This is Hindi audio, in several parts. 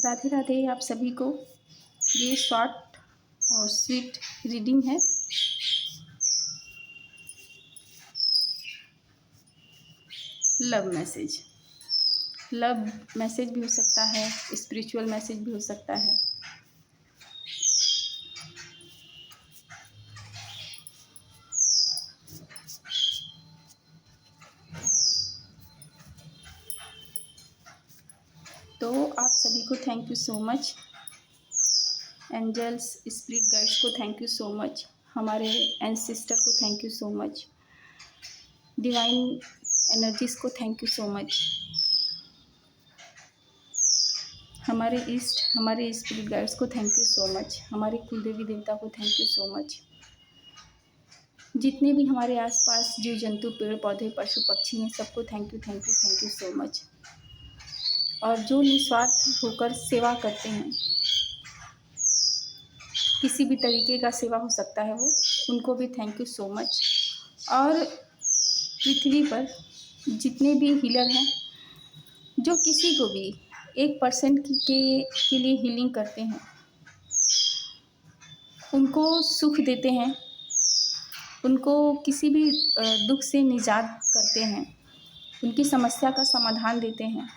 राधे राधे आप सभी को। ये शॉर्ट और स्वीट रीडिंग है। Love message. लव मैसेज भी हो सकता है, स्पिरिचुअल मैसेज भी हो सकता है। तो आप सभी को thank you so much. Angels, spirit guides को थैंक यू सो मच। हमारे एंसेस्टर को thank you so much. Divine energies को थैंक यू सो मच। हमारे ईस्ट, हमारे स्पिरिट गाइड्स को थैंक यू सो मच। हमारे कुलदेवी देवता को थैंक यू सो मच। जितने भी हमारे आसपास जीव जंतु, पेड़ पौधे, पशु पक्षी हैं, सबको थैंक यू सो मच। और जो निस्वार्थ होकर सेवा करते हैं, किसी भी तरीके का सेवा हो सकता है वो, उनको भी थैंक यू सो मच। और पृथ्वी पर जितने भी हीलर हैं, जो किसी को भी 1% के लिए हीलिंग करते हैं, उनको सुख देते हैं, उनको किसी भी दुख से निजात करते हैं, उनकी समस्या का समाधान देते हैं।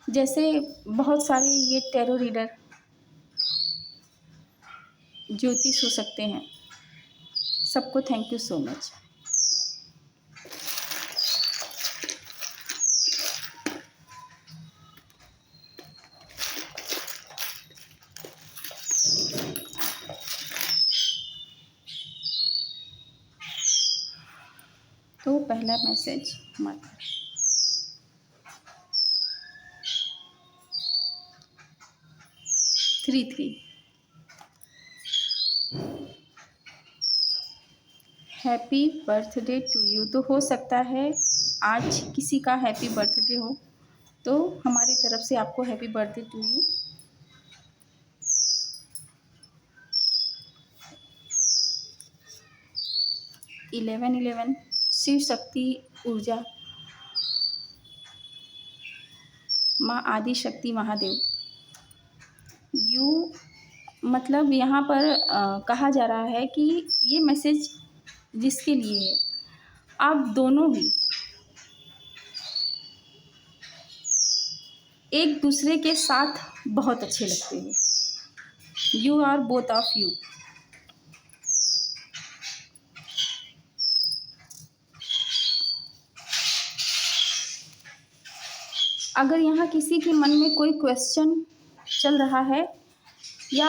जैसे बहुत सारे ये टैरो रीडर ज्योतिष हो सकते हैं। सबको थैंक यू सो मच। तो पहला मैसेज माता 3 हैप्पी बर्थडे टू यू। तो हो सकता है आज किसी का हैप्पी बर्थडे हो, तो हमारी तरफ से आपको happy birthday to you. Eleven 11 Shiva Shakti ऊर्जा, माँ आदि शक्ति महादेव। यू मतलब यहाँ पर कहा जा रहा है कि ये मैसेज जिसके लिए है, आप दोनों ही एक दूसरे के साथ बहुत अच्छे लगते हो। You are both of you. अगर यहाँ किसी के मन में कोई क्वेश्चन चल रहा है, या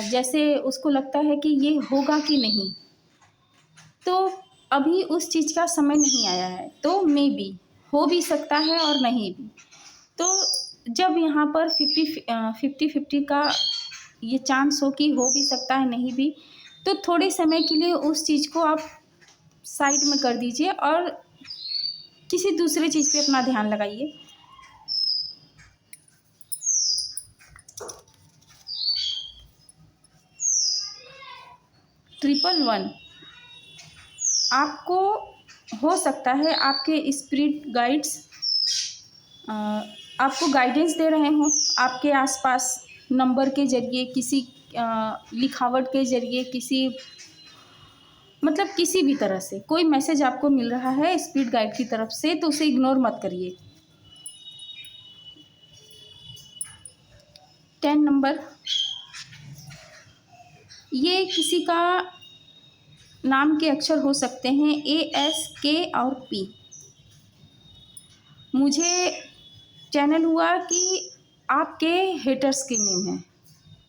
जैसे उसको लगता है कि ये होगा कि नहीं, तो अभी उस चीज़ का समय नहीं आया है। तो मे बी हो भी सकता है और नहीं भी। तो जब यहाँ पर 50-50 का ये चांस हो कि हो भी सकता है नहीं भी, तो थोड़े समय के लिए उस चीज़ को आप साइड में कर दीजिए और किसी दूसरे चीज़ पे अपना ध्यान लगाइए। ट्रिपल 1 आपको हो सकता है आपके स्पिरिट गाइड्स आपको गाइडेंस दे रहे हों, आपके आसपास नंबर के ज़रिए, किसी लिखावट के ज़रिए, किसी भी तरह से कोई मैसेज आपको मिल रहा है स्पिरिट गाइड की तरफ से, तो उसे इग्नोर मत करिए। 10 नंबर, ये किसी का नाम के अक्षर हो सकते हैं, ASK और P। मुझे चैनल हुआ कि आपके हेटर्स के नेम हैं,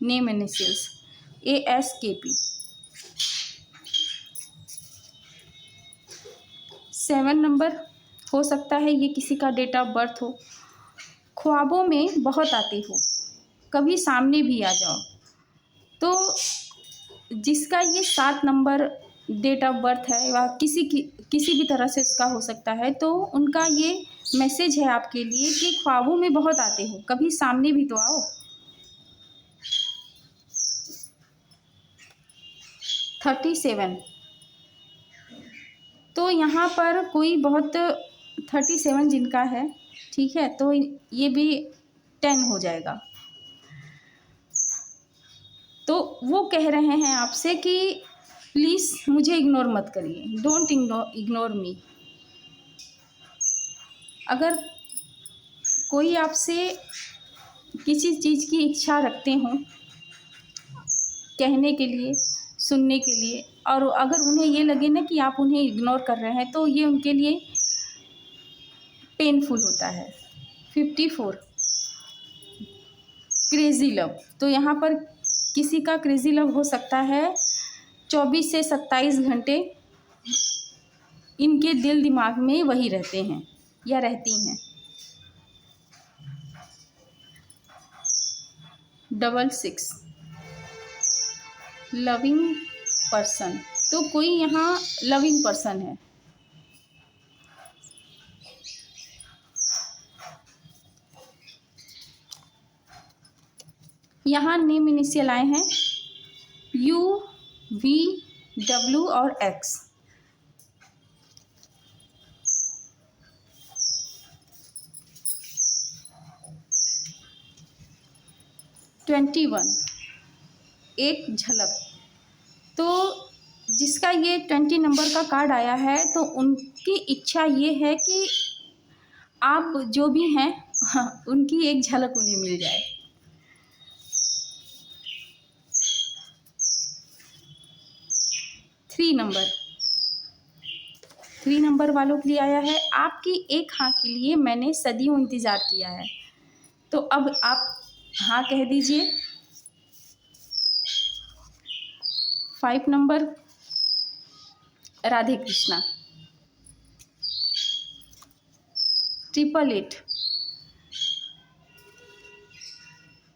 नेम इनिशियल्स ASKP। 7 नंबर हो सकता है ये किसी का डेट ऑफ बर्थ हो। ख्वाबों में बहुत आते हो, कभी सामने भी आ जाओ। तो जिसका ये 7 नंबर डेट ऑफ बर्थ है, वह किसी भी तरह से इसका हो सकता है, तो उनका ये मैसेज है आपके लिए कि ख्वाबों में बहुत आते हो, कभी सामने भी तो आओ। 37, तो यहाँ पर कोई बहुत 37 जिनका है, ठीक है, तो ये भी 10 हो जाएगा। तो वो कह रहे हैं आपसे कि प्लीज़ मुझे इग्नोर मत करिए, डोंट इग्नोर मी। अगर कोई आपसे किसी चीज़ की इच्छा रखते हों कहने के लिए, सुनने के लिए, और अगर उन्हें ये लगे ना कि आप उन्हें इग्नोर कर रहे हैं, तो ये उनके लिए पेनफुल होता है। 54 क्रेज़ी लव। तो यहाँ पर किसी का क्रेज़ी लव हो सकता है 24 से 27 घंटे इनके दिल दिमाग में वही रहते हैं या रहती हैं। 66 लविंग पर्सन। तो कोई यहाँ लविंग पर्सन है। यहाँ नेम इनिशियल आए हैं U, V, W और X। ट्वेंटी वन एक झलक। तो जिसका ये 20 नंबर का कार्ड आया है, तो उनकी इच्छा ये है कि आप जो भी हैं उनकी एक झलक उन्हें मिल जाए। 3 नंबर वालों के लिए आया है, आपकी एक हाँ के लिए मैंने सदियों इंतज़ार किया है। तो अब आप हाँ कह दीजिए। 5 नंबर राधे कृष्णा। 888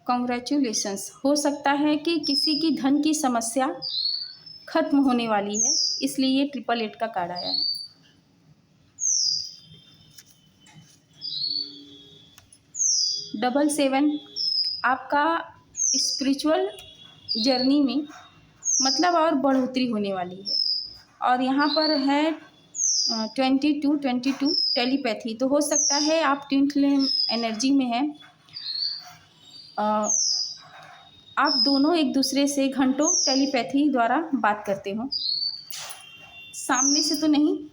कॉन्ग्रेचुलेशंस। हो सकता है कि किसी की धन की समस्या खत्म होने वाली है, इसलिए ये 888 का कार्ड आया है। 77 आपका स्पिरिचुअल जर्नी में मतलब और बढ़ोतरी होने वाली है। और यहाँ पर है 22 टेलीपैथी। तो हो सकता है आप ट्विन फ्लेम एनर्जी में हैं, आप दोनों एक दूसरे से घंटों टेलीपैथी द्वारा बात करते हो, सामने से तो नहीं।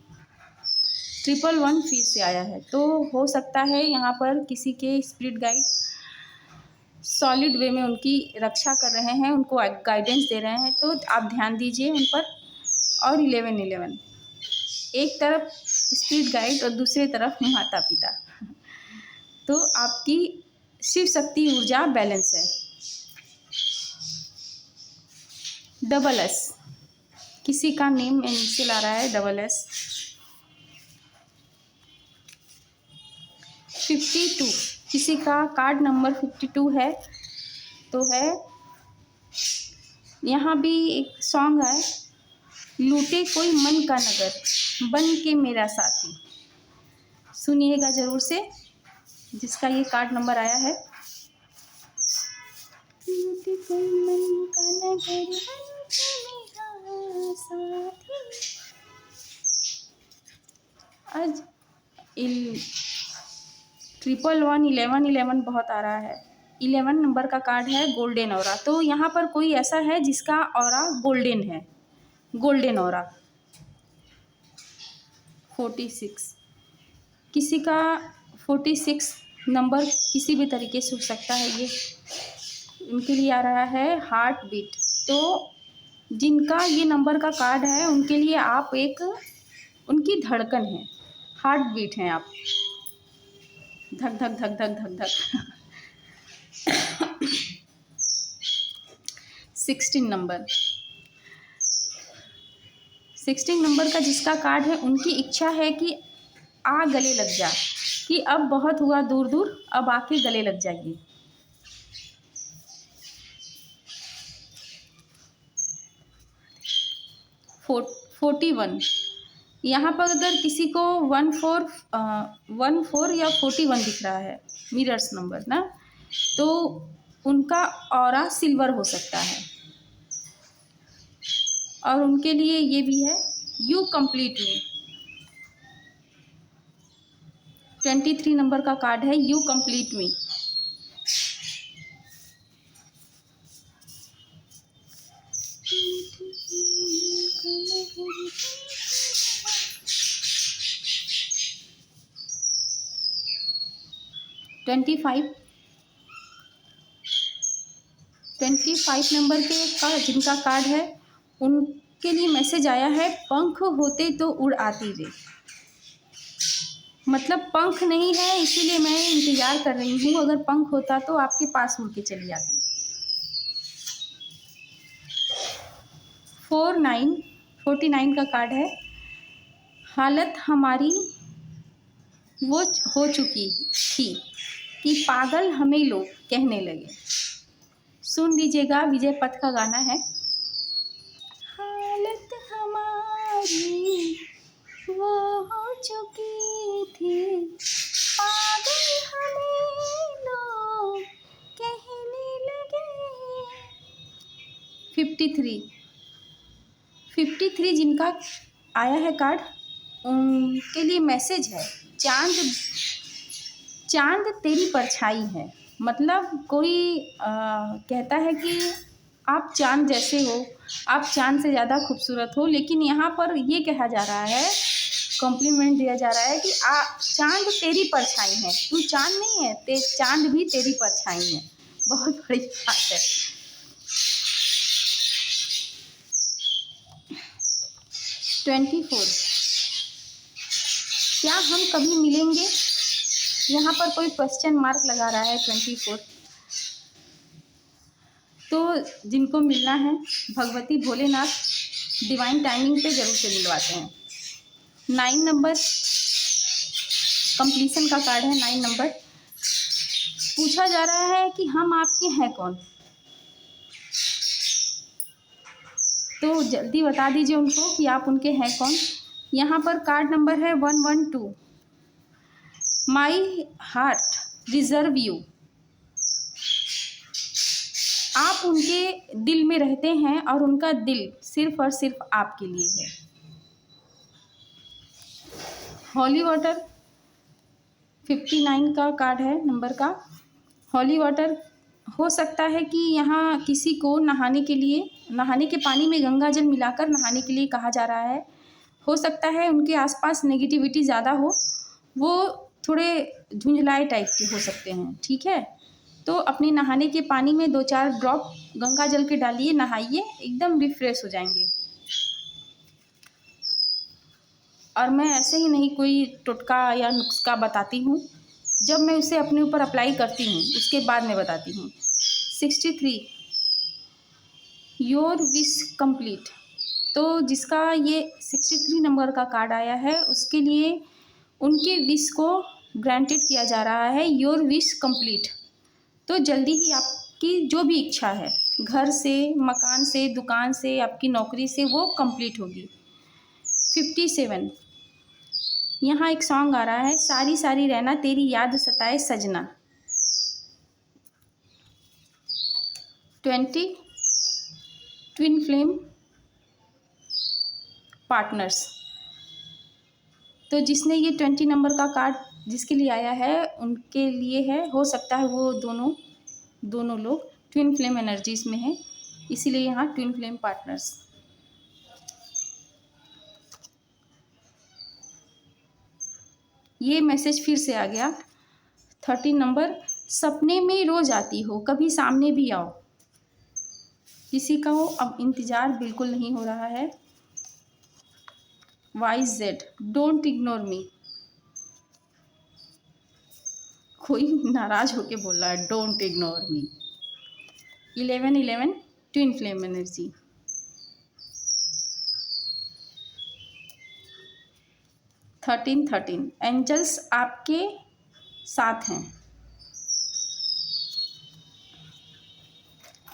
111 फिर से आया है। तो हो सकता है यहाँ पर किसी के स्पिरिट गाइड सॉलिड वे में उनकी रक्षा कर रहे हैं, उनको गाइडेंस दे रहे हैं। तो आप ध्यान दीजिए उन पर। और 11 एक तरफ स्पिरिट गाइड और दूसरी तरफ माता पिता। तो आपकी शिव शक्ति ऊर्जा बैलेंस है। SS किसी का नेम इनिशियल आ रहा है SS। 52 किसी का कार्ड नंबर 52 है। तो है यहाँ भी एक सॉन्ग है, लूटे कोई मन का नगर बन के मेरा साथी। सुनिएगा ज़रूर से, जिसका ये कार्ड नंबर आया है। लूटे कोई मन का नगर बन के मेरा साथी। आज 11 बहुत आ रहा है। 11 नंबर का कार्ड है गोल्डन ऑरा। तो यहाँ पर कोई ऐसा है जिसका ऑरा गोल्डन है, गोल्डन ऑरा। 46 किसी का 46 नंबर किसी भी तरीके से हो सकता है। ये उनके लिए आ रहा है हार्ट बीट। तो जिनका ये नंबर का कार्ड है उनके लिए आप एक उनकी धड़कन है, हार्ट बीट हैं आप, धक धक धक धक धक धक। 16 नंबर का जिसका कार्ड है, उनकी इच्छा है कि आ गले लग जा, कि अब बहुत हुआ दूर दूर, अब आके गले लग जाइए। 41 यहाँ पर अगर किसी को 14 या 41 दिख रहा है मिरर्स नंबर ना, तो उनका ऑरा सिल्वर हो सकता है। और उनके लिए ये भी है यू कंप्लीट मी। 23 नंबर का कार्ड है you complete me. Twenty five number के का जिनका कार्ड है उनके लिए मैसेज आया है, पंख होते तो उड़ आती रे। मतलब पंख नहीं है इसीलिए मैं इंतज़ार कर रही हूँ, अगर पंख होता तो आपके पास उड़ के चली आती। 49 का कार्ड है, हालत हमारी वो हो चुकी थी कि पागल हमें लोग कहने लगे। सुन लीजिएगा, विजय पथ का गाना है। हालत हमारी वो हो चुकी थी, पागल हमें लोग कहने लगे। 53 जिनका आया है कार्ड उनके लिए मैसेज है, चांद तेरी परछाई है। मतलब कोई कहता है कि आप चांद जैसे हो, आप चांद से ज़्यादा खूबसूरत हो, लेकिन यहाँ पर ये कहा जा रहा है, कॉम्प्लीमेंट दिया जा रहा है कि चांद तेरी परछाई है, तू चांद नहीं है, चांद भी तेरी परछाई है। बहुत बड़ी बात है। 24 क्या हम कभी मिलेंगे? यहाँ पर कोई क्वेश्चन मार्क लगा रहा है 24। तो जिनको मिलना है भगवती भोलेनाथ डिवाइन टाइमिंग पे ज़रूर से मिलवाते हैं। 9 नंबर कंप्लीशन का कार्ड है। 9 नंबर पूछा जा रहा है कि हम आपके हैं कौन, तो जल्दी बता दीजिए उनको कि आप उनके हैं कौन। यहाँ पर कार्ड नंबर है 112। माई हार्ट रिजर्व यू, आप उनके दिल में रहते हैं और उनका दिल सिर्फ और सिर्फ आपके लिए है। हॉली वाटर 59 का कार्ड है नंबर का। हॉली वाटर हो सकता है कि यहाँ किसी को नहाने के पानी में गंगा जल मिलाकर नहाने के लिए कहा जा रहा है। हो सकता है उनके आसपास नेगेटिविटी ज़्यादा हो, वो थोड़े झुंझलाए टाइप के हो सकते हैं, ठीक है। तो अपने नहाने के पानी में 2-4 ड्रॉप गंगा जल के डालिए, नहाइए, एकदम रिफ्रेश हो जाएंगे। और मैं ऐसे ही नहीं कोई टोटका या नुस्खा बताती हूँ, जब मैं उसे अपने ऊपर अप्लाई करती हूँ उसके बाद मैं बताती हूँ। 63 योर विश कंप्लीट, तो जिसका ये 63 नंबर का कार्ड आया है उसके लिए उनके विश को ग्रांटेड किया जा रहा है, योर विश कंप्लीट। तो जल्दी ही आपकी जो भी इच्छा है, घर से, मकान से, दुकान से, आपकी नौकरी से, वो कंप्लीट होगी। 57 यहाँ एक सॉन्ग आ रहा है, सारी सारी रहना तेरी याद सताए सजना। 20 ट्विन फ्लेम पार्टनर्स, तो जिसने ये 20 नंबर का कार्ड जिसके लिए आया है उनके लिए है। हो सकता है वो दोनों लोग ट्विन फ्लेम एनर्जीज में हैं, इसीलिए यहाँ ट्विन फ्लेम पार्टनर्स। ये मैसेज फिर से आ गया 13 नंबर, सपने में रोज आती हो, कभी सामने भी आओ। किसी का हो अब इंतज़ार बिल्कुल नहीं हो रहा है। YZ डोंट इग्नोर मी, कोई नाराज होके बोल रहा है don't ignore me. 11 twin flame energy. 13 angels आपके साथ हैं।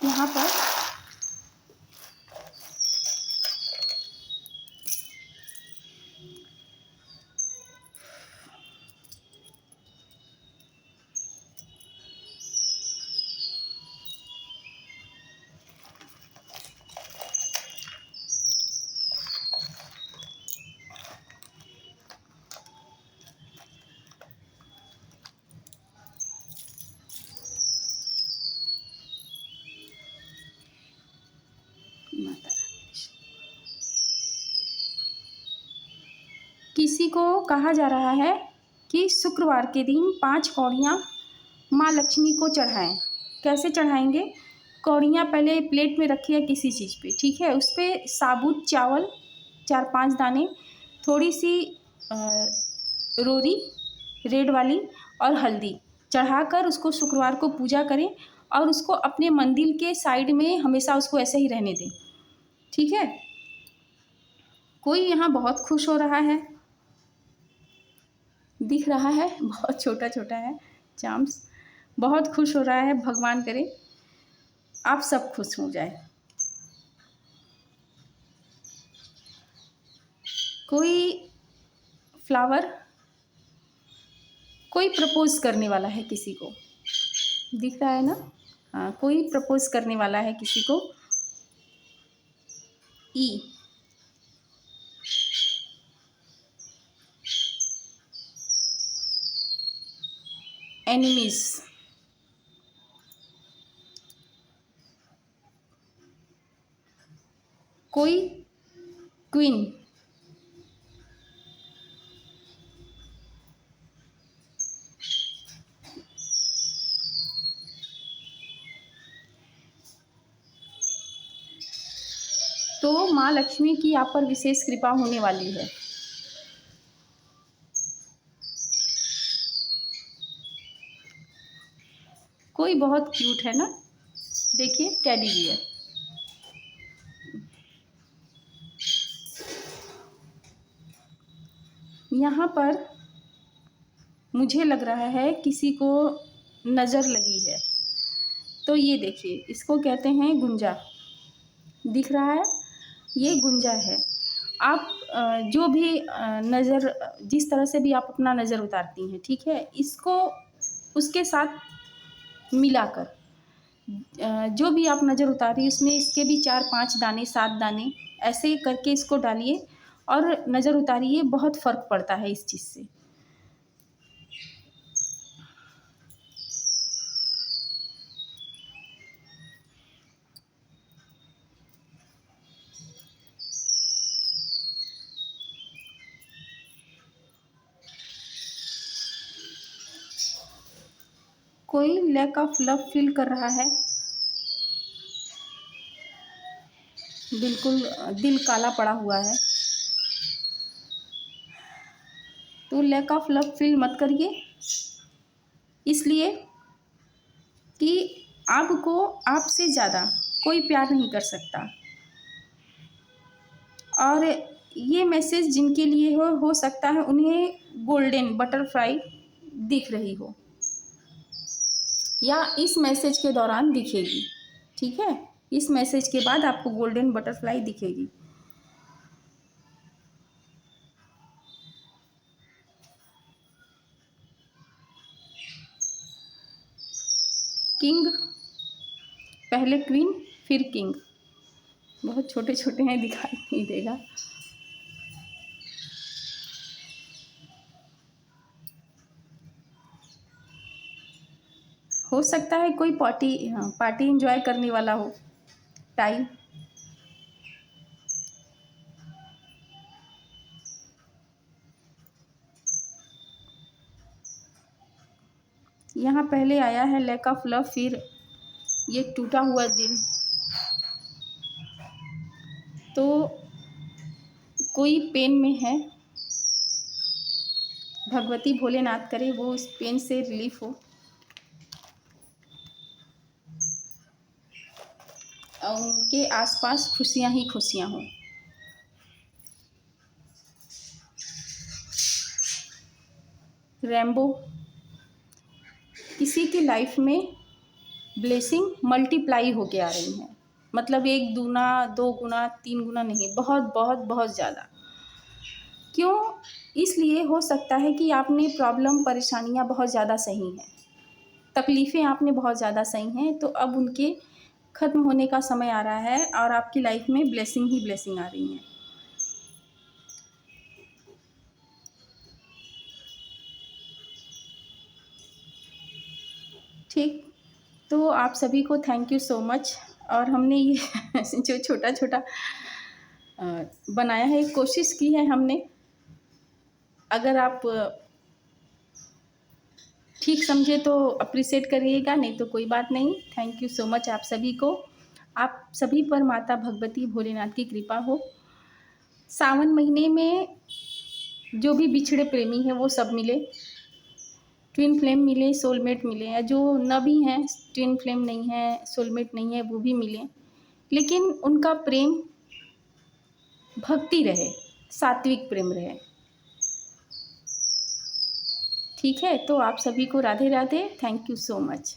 यहाँ पर किसी को कहा जा रहा है कि शुक्रवार के दिन 5 कौड़ियाँ माँ लक्ष्मी को चढ़ाएं। कैसे चढ़ाएंगे? कौड़ियाँ पहले प्लेट में रखिए किसी चीज़ पे, ठीक है। उस पर साबुत चावल 4-5 दाने, थोड़ी सी रोरी रेड वाली और हल्दी चढ़ाकर उसको शुक्रवार को पूजा करें और उसको अपने मंदिर के साइड में हमेशा उसको ऐसे ही रहने दें, ठीक है। कोई यहाँ बहुत खुश हो रहा है, दिख रहा है, बहुत छोटा छोटा है चाम्स, बहुत खुश हो रहा है। भगवान करे आप सब खुश हो जाए। कोई फ्लावर, कोई प्रपोज करने वाला है किसी को, दिख रहा है ना? हाँ, कोई प्रपोज करने वाला है किसी को। ई, एनिमीज, कोई क्वीन, तो माँ लक्ष्मी की आप पर विशेष कृपा होने वाली है। कोई बहुत क्यूट है ना, देखिए टेडी बियर। यहाँ पर मुझे लग रहा है किसी को नज़र लगी है, तो ये देखिए इसको कहते हैं गुंजा, दिख रहा है, ये गुंजा है। आप जो भी नज़र, जिस तरह से भी आप अपना नज़र उतारती हैं, ठीक है, इसको उसके साथ मिलाकर जो भी आप नज़र उतारिए उसमें इसके भी 4-5 दाने, 7 दाने ऐसे करके इसको डालिए और नज़र उतारिए, बहुत फ़र्क पड़ता है इस चीज़ से। कोई लैक ऑफ लव फील कर रहा है, बिल्कुल दिल काला पड़ा हुआ है, तो लैक ऑफ लव फील मत करिए, इसलिए कि आपको आपसे ज़्यादा कोई प्यार नहीं कर सकता। और ये मैसेज जिनके लिए हो सकता है उन्हें गोल्डन बटरफ्लाई दिख रही हो या इस मैसेज के दौरान दिखेगी, ठीक है। इस मैसेज के बाद आपको गोल्डन बटरफ्लाई दिखेगी। किंग, पहले क्वीन फिर किंग, बहुत छोटे छोटे हैं, दिखाई नहीं देगा। हो सकता है कोई पार्टी एंजॉय करने वाला हो टाइम। यहाँ पहले आया है लैक ऑफ लव, फिर ये टूटा हुआ दिल, तो कोई पेन में है। भगवती भोलेनाथ करे वो इस पेन से रिलीफ हो और उनके आसपास खुशियाँ ही खुशियाँ हों। रेम्बो, किसी की लाइफ में ब्लेसिंग मल्टीप्लाई होके आ रही हैं, मतलब 1 दूना 2 गुना 3 गुना नहीं, बहुत बहुत बहुत ज़्यादा। क्यों? इसलिए हो सकता है कि आपने प्रॉब्लम परेशानियां बहुत ज़्यादा सही हैं, तकलीफ़ें आपने बहुत ज़्यादा सही हैं, तो अब उनके ख़त्म होने का समय आ रहा है और आपकी लाइफ में ब्लेसिंग ही ब्लेसिंग आ रही हैं। ठीक, तो आप सभी को थैंक यू सो मच। और हमने ये जो छोटा छोटा बनाया है, कोशिश की है हमने अगर आप ठीक समझे तो अप्रिशिएट करिएगा, नहीं तो कोई बात नहीं। थैंक यू सो मच आप सभी को। आप सभी पर माता भगवती भोलेनाथ की कृपा हो। सावन महीने में जो भी बिछड़े प्रेमी हैं वो सब मिले, ट्विन फ्लेम मिले, सोलमेट मिले, या जो न भी हैं, ट्विन फ्लेम नहीं है, सोलमेट नहीं है, वो भी मिले, लेकिन उनका प्रेम भक्ति रहे, सात्विक प्रेम रहे। ठीक है, तो आप सभी को Radhe Radhe. Thank you so much.